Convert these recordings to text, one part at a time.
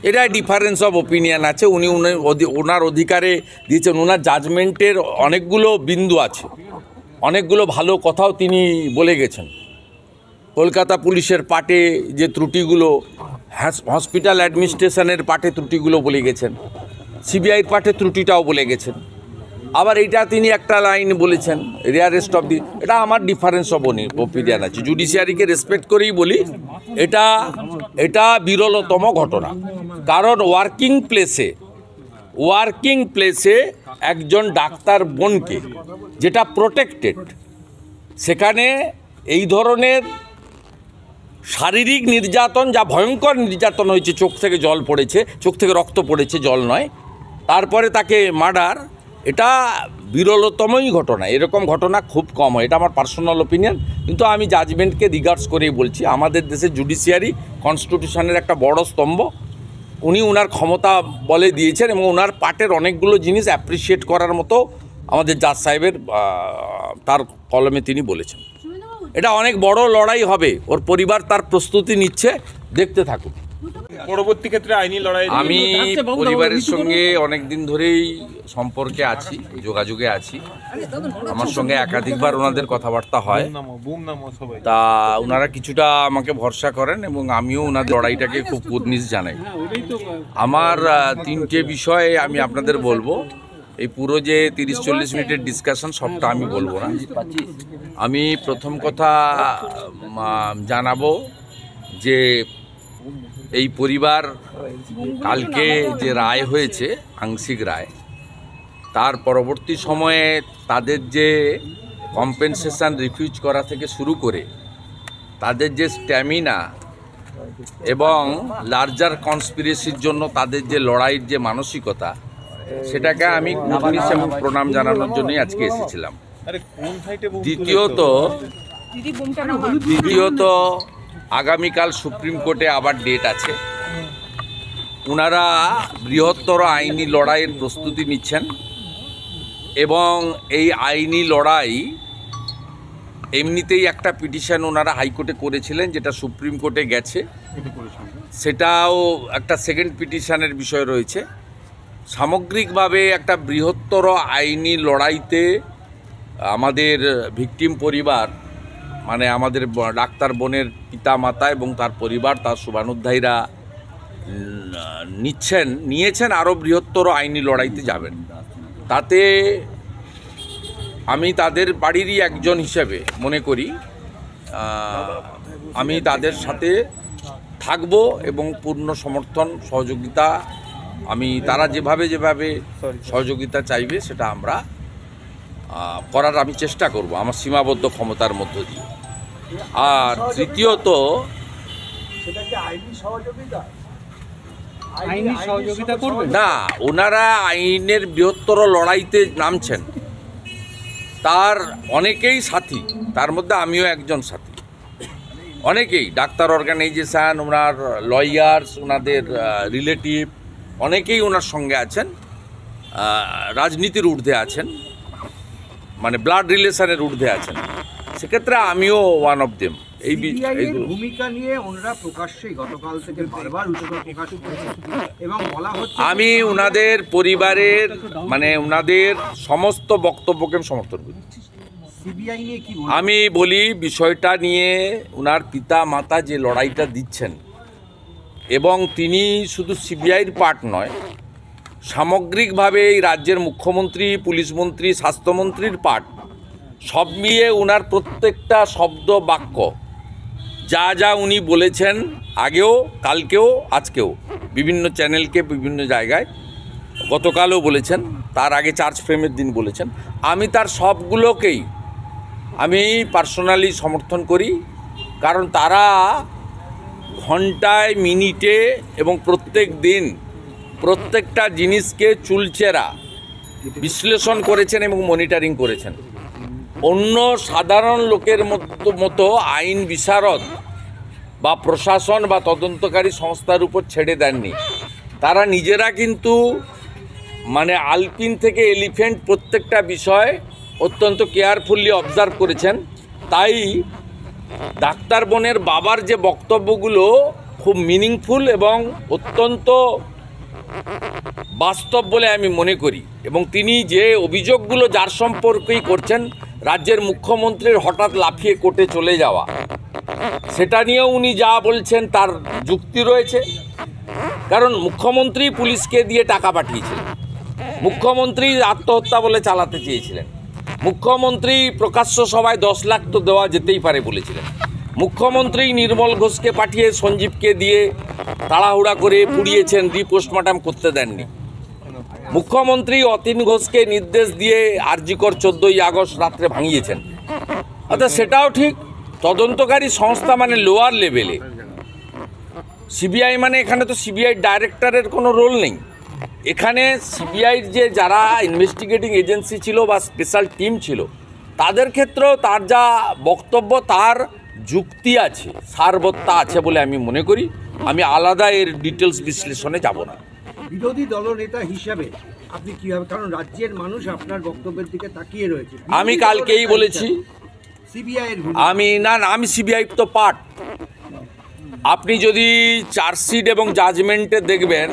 এটা difference of opinion আছে। উনি ওনার অধিকারে দিয়েছেন। ওনার জাজমেন্টের অনেকগুলো বিন্দু আছে, অনেকগুলো ভালো কথাও তিনি বলে গেছেন। কলকাতা পুলিশের পার্টে যে ত্রুটিগুলো, হসপিটাল অ্যাডমিনিস্ট্রেশনের পার্টে ত্রুটিগুলো বলে গেছেন, সিবিআইয়ের পার্টে ত্রুটিটাও বলে গেছেন। আবার এইটা তিনি একটা লাইন বলেছেন, রেয়ারেস্ট অফ দি, এটা আমার ডিফারেন্স অফ ওপিনিয়ন আছে। জুডিশিয়ারিকে রেসপেক্ট করেই বলি, এটা বিরলতম ঘটনা। কারণ ওয়ার্কিং প্লেসে একজন ডাক্তার বোনকে, যেটা প্রোটেক্টেড, সেখানে এই ধরনের শারীরিক নির্যাতন, যা ভয়ঙ্কর নির্যাতন হয়েছে, চোখ থেকে জল পড়েছে, চোখ থেকে রক্ত পড়েছে, জল নয়, তারপরে তাকে মার্ডার, এটা বিরলতমই ঘটনা। এরকম ঘটনা খুব কম হয়, এটা আমার পার্সোনাল ওপিনিয়ন। কিন্তু আমি জাজমেন্টকে রিগার্ডস করেই বলছি। আমাদের দেশের জুডিশিয়ারি কনস্টিটিউশনের একটা বড় স্তম্ভ। উনি ওনার ক্ষমতা বলে দিয়েছেন এবং ওনার পার্টের অনেকগুলো জিনিস অ্যাপ্রিসিয়েট করার মতো আমাদের জাজ সাহেবের তার কলমে তিনি বলেছেন। এটা অনেক বড় লড়াই হবে, ওর পরিবার তার প্রস্তুতি নিচ্ছে, দেখতে থাকুন। পরবর্তী ক্ষেত্রে আইনি লড়াই। আমি পরিবারের সঙ্গে অনেক দিন ধরেই সম্পর্কে আছি, যোগাযোগে আছি। আমার সঙ্গে একাধিকবার ওনাদের কথাবার্তা হয়, তা ওনারা কিছুটা আমাকে ভরসা করেন এবং আমিও ওনাদের লড়াইটাকে খুব কুর্নিশ জানাই। আমার তিনটে বিষয়ে আমি আপনাদের বলবো। এই পুরো যে 30-40 মিনিটের ডিসকাশন, সবটা আমি বলবো না। আমি প্রথম কথা জানাবো যে এই পরিবার কালকে যে রায় হয়েছে, আংশিক রায়, তার পরবর্তী সময়ে তাদের যে কম্পেনসেশন রিফিউজ করা থেকে শুরু করে তাদের যে স্ট্যামিনা এবং লার্জার কনস্পিরেসির জন্য তাদের যে লড়াইয়ের যে মানসিকতা, সেটাকে আমি কুর্নিশ এবং প্রণাম জানানোর জন্যই আজকে এসেছিলাম। দ্বিতীয়ত আগামীকাল সুপ্রিম কোর্টে আবার ডেট আছে। ওনারা বৃহত্তর আইনি লড়াইয়ের প্রস্তুতি নিচ্ছেন এবং এই আইনি লড়াই এমনিতেই একটা পিটিশন ওনারা হাইকোর্টে করেছিলেন, যেটা সুপ্রিম কোর্টে গেছে, সেটাও একটা সেকেন্ড পিটিশনের বিষয় রয়েছে। সামগ্রিকভাবে একটা বৃহত্তর আইনি লড়াইতে আমাদের ভিকটিম পরিবার, মানে আমাদের ডাক্তার বোনের পিতা মাতা এবং তার পরিবার, তার শুভানুধ্যায়ীরা নিয়েছেন আরও বৃহত্তর আইনি লড়াইতে যাবেন। তাতে আমি তাদের বাড়িরই একজন হিসেবে মনে করি আমি তাদের সাথে থাকব এবং পূর্ণ সমর্থন সহযোগিতা, তারা যেভাবে সহযোগিতা চাইবে সেটা আমরা করার আমি চেষ্টা করব আমার সীমাবদ্ধ ক্ষমতার মধ্য দিয়ে। আর তৃতীয়ত, না, ওনারা আইনের বৃহত্তর লড়াইতে নামছেন, তার অনেকেই সাথী, তার মধ্যে আমিও একজন সাথী। অনেকেই ডাক্তার অর্গানাইজেশান, ওনার লয়ার্স, ওনাদের রিলেটিভ, অনেকেই ওনার সঙ্গে আছেন, রাজনীতির ঊর্ধ্বে আছেন, মানে ব্লাড রিলেশনের ঊর্ধ্বে আছেন। সেক্ষেত্রে আমিও ওয়ান অফ দেম। এই ভূমিকা নিয়ে ওনারা প্রকাশ্যেই গতকাল থেকে বারবার প্রকাশ করেছেন এবং বলা হচ্ছে, আমি ওনাদের পরিবারের, মানে ওনাদের সমস্ত বক্তব্যকে সমর্থন করি। সিবিআই নিয়ে কি আমি বলি, বিষয়টা নিয়ে ওনার পিতা মাতা যে লড়াইটা দিচ্ছেন, এবং তিনি শুধু সিবিআইয়ের পার্ট নয়, সামগ্রিকভাবে এই রাজ্যের মুখ্যমন্ত্রী, পুলিশ মন্ত্রী, স্বাস্থ্যমন্ত্রীর পার্ট, সব মিলিয়ে ওনার প্রত্যেকটা শব্দ বাক্য, যা উনি বলেছেন আগেও, কালকেও, আজকেও, বিভিন্ন চ্যানেলকে, বিভিন্ন জায়গায়, গতকালও বলেছেন, তার আগে চার্জ ফ্রেমের দিন বলেছেন, আমি তার সবগুলোকেই আমি পার্সোনালি সমর্থন করি। কারণ তারা ঘন্টায়, মিনিটে এবং প্রত্যেক দিন প্রত্যেকটা জিনিসকে চুলচেরা বিশ্লেষণ করেছেন এবং মনিটরিং করেছেন। অন্য সাধারণ লোকের মতো আইন বিশারদ বা প্রশাসন বা তদন্তকারী সংস্থার উপর ছেড়ে দেননি। তারা নিজেরা কিন্তু মানে আলপিন থেকে এলিফ্যান্ট প্রত্যেকটা বিষয় অত্যন্ত কেয়ারফুলি অবজার্ভ করেছেন। তাই ডাক্তার বোনের বাবার যে বক্তব্যগুলো খুব খুব মিনিংফুল এবং অত্যন্ত বাস্তব বলে আমি মনে করি। এবং তিনি যে অভিযোগগুলো যার সম্পর্কেই করছেন, রাজ্যের মুখ্যমন্ত্রীর হঠাৎ লাফিয়ে কোর্টে চলে যাওয়া, সেটা নিয়েও উনি যা বলছেন তার যুক্তি রয়েছে। কারণ মুখ্যমন্ত্রী পুলিশকে দিয়ে টাকা পাঠিয়েছিলেন, মুখ্যমন্ত্রী আত্মহত্যা বলে চালাতে চেয়েছিলেন, মুখ্যমন্ত্রী প্রকাশ্য সভায় 10 লাখ তো দেওয়া যেতেই পারে বলেছিলেন, মুখ্যমন্ত্রী নির্মল ঘোষকে পাঠিয়ে সঞ্জীবকে দিয়ে তাড়াহুড়া করে পুড়িয়েছেন, রিপোস্টমর্টম করতে দেননি। মুখ্যমন্ত্রী অতীন ঘোষকে নির্দেশ দিয়ে আরজিকর 14ই আগস্ট রাত্রে ভাঙিয়েছেন। অর্থাৎ সেটাও ঠিক, তদন্তকারী সংস্থা মানে লোয়ার লেভেলে, সিবিআই মানে এখানে তো সিবিআই ডাইরেক্টরের কোনো রোল নেই। এখানে সিবিআইর যে যারা ইনভেস্টিগেটিং এজেন্সি ছিল বা স্পেশাল টিম ছিল, তাদের ক্ষেত্রেও তার যা বক্তব্য তার যুক্তি আছে, সারবত্তা আছে বলে আমি মনে করি। আমি আলাদা এর ডিটেলস বিশ্লেষণে যাব না। বিরোধী দলনেতা হিসাবে আপনি কিভাবে, কারণ রাজ্যের মানুষ আপনার বক্তব্যের দিকে তাকিয়ে রয়েছে। আমি কালকেই বলেছি, সিবিআই এর আমি সিবিআই তো পার্ট। আপনি যদি চার্জশিট এবং জাজমেন্টে দেখবেন,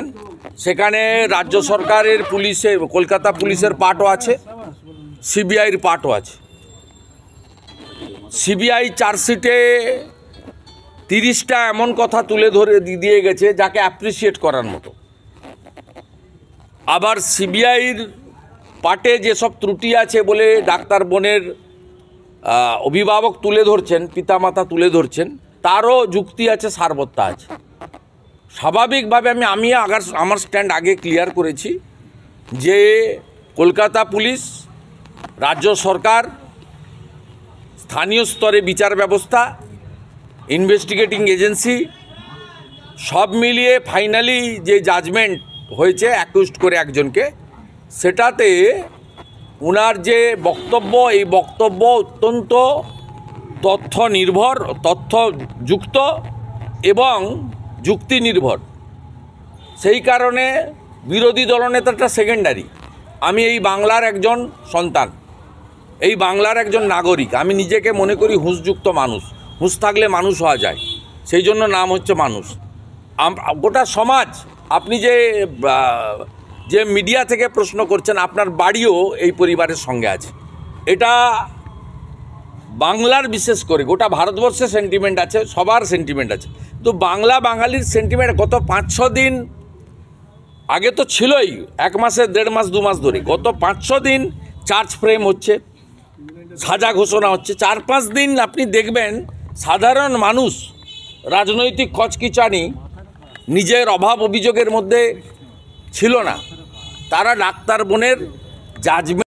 সেখানে রাজ্য সরকারের পুলিশের, কলকাতা পুলিশের পার্টও আছে, সিবিআইয়ের পার্টও আছে। সিবিআই চার্জশিটে 30টা এমন কথা তুলে ধরে দিয়ে গেছে যাকে অ্যাপ্রিসিয়েট করার মতো। আবার সিবিআইয়ের পার্টে যেসব ত্রুটি আছে বলে ডাক্তার বোনের অভিভাবক তুলে ধরছেন, পিতামাতা তুলে ধরছেন, তারও যুক্তি আছে, সারবত্তা আছে। স্বাভাবিকভাবে আমি আমার স্ট্যান্ড আগে ক্লিয়ার করেছি যে কলকাতা পুলিশ, রাজ্য সরকার, স্থানীয় স্তরে বিচার ব্যবস্থা, ইনভেস্টিগেটিং এজেন্সি সব মিলিয়ে ফাইনালি যে জাজমেন্ট হয়েছে অ্যাকিউজড করে একজনকে, সেটাতে ওনার যে বক্তব্য, এই বক্তব্য অত্যন্ত তথ্যযুক্ত এবং যুক্তি নির্ভর। সেই কারণে বিরোধী দলনেতাটা সেকেন্ডারি। আমি এই বাংলার একজন সন্তান, এই বাংলার একজন নাগরিক। আমি নিজেকে মনে করি হুঁশযুক্ত মানুষ। হুঁশ থাকলে মানুষ হওয়া যায়, সেই জন্য নাম হচ্ছে মানুষ। গোটা সমাজ, আপনি যে মিডিয়া থেকে প্রশ্ন করছেন, আপনার বাড়িও এই পরিবারের সঙ্গে আছে। এটা বাংলার বিশেষ করে গোটা ভারতবর্ষের সেন্টিমেন্ট আছে, সবার সেন্টিমেন্ট আছে। তো বাঙালির সেন্টিমেন্ট গত 5-6 দিন আগে তো ছিলই, 1 মাসে 1.5 মাস 2 মাস ধরে, গত 5-6 দিন চার্জ ফ্রেম হচ্ছে, সাজা ঘোষণা হচ্ছে। 4-5 দিন আপনি দেখবেন সাধারণ মানুষ রাজনৈতিক কচকিচানি নিজের অভাব অভিযোগের মধ্যে ছিল না। তারা ডাক্তার বোনের জাজমেন্ট